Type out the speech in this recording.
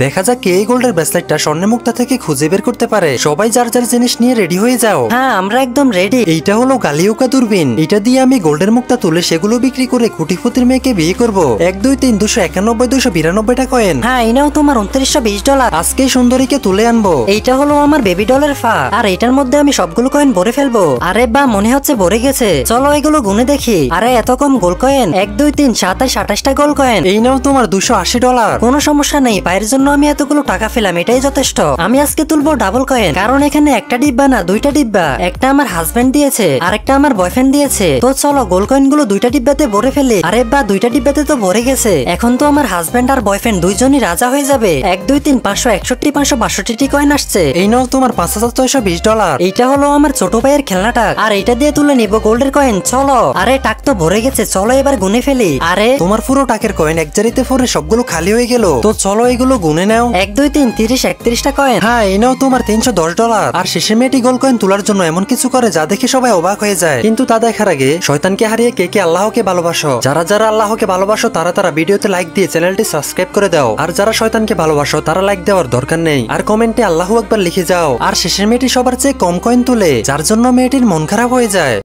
দেখা যাক কে এই গোল্ডের ব্রেসলেটটা স্বর্ণ মুক্তা থেকে খুঁজে বের করতে পারে। সবাই যার যার জিনিস নিয়ে রেডি হয়ে যাও। হ্যাঁ, আমরা একদম রেডি। এইটা হলো গালিওকা দূরবীন। এটা দিয়ে আমি গোল্ডের মুক্তা তুলে সেগুলো বিক্রি করে কোটিপতির মেয়েকে বিয়ে করব। 1 2 3 291 292টা কয়েন। হ্যাঁ, এনাও তোমার $2920। আজকে সুন্দরীকে তুলে আনবো। এইটা হলো আমার বেবি ডলের ফা, আর এটার মধ্যে আমি সবগুলো কয়েন ভরে ফেলবো। আরে বা, মনে হচ্ছে ভরে গেছে। চলো এগুলো গুনে দেখি। আরে এত কম গোল্ড কয়েন! 1 2 3 27 28টা গোল্ড কয়েন। এই নাও তোমার $280। কোনো সমস্যা নেই, পায়ের জন্য আমি এতগুলো টাকা ফেলাম, এটাই যথেষ্ট। আমি আজকে তুলবো ডাবল কয়েন, কারণ এখানে একটা ডিব্বা না, দুইটা ডিব্বা। একটা আমার হাজবেন্ড দিয়েছে আর একটা আমার বয়ফ্রেন্ড দিয়েছে। তো চলো গোল্ড কয়েন গুলো দুইটা ডিব্বাতে ভরে ফেলি। আরে বা, দুইটা ডিব্বাতে তো ভরে গেছে। এখন তো আমার হাজবেন্ড আর বয়ফ্রেন্ড দুইজনই রাজা হয়ে যাবে। 1 2 3 561 562টি কয়েন আসছে। এই নাও তোমার $5620। এইটা হলো আমার ছোট ভাইয়ের খেলনাটা, আর এইটা দিয়ে তুলে নিব গোল্ডের কয়েন। চলো। আরে টাক তো ভরে গেছে, চলো এবার গুনে ফেলি। আরে তোমার পুরো টাকের কয়েন এক জারিতে পরে সবগুলো খালি হয়ে গেল। তো চলো এগুলো গুনে নাও। 1 2 3 30 31টা কয়েন। হ্যাঁ, এই নাও তোমার $310। আর শেষে মেয়েটি গোল্ড কয়েন তোলার জন্য এমন কিছু করে যা দেখে সবাই অবাক হয়ে যায়। কিন্তু তা দেখার আগে শয়তানকে হারিয়ে কে কে আল্লাহকে ভালোবাসো? যারা যারা আল্লাহকে ভালোবাসো তারা তারা ভিডিওতে লাইক দিয়ে চ্যানেলটি সাবস্ক্রাইব করে দাও। আর যারা শয়তানকে ভালোবাসো তারা লাইক দেওয়ার দরকার নেই, আর কমেন্টে আল্লাহু আকবার লিখে যাও। আর শেষের মেয়েটি সবার চেয়ে কম কয়েন তুলে, যার জন্য মেয়েটির মন খারাপ হয়ে যায়।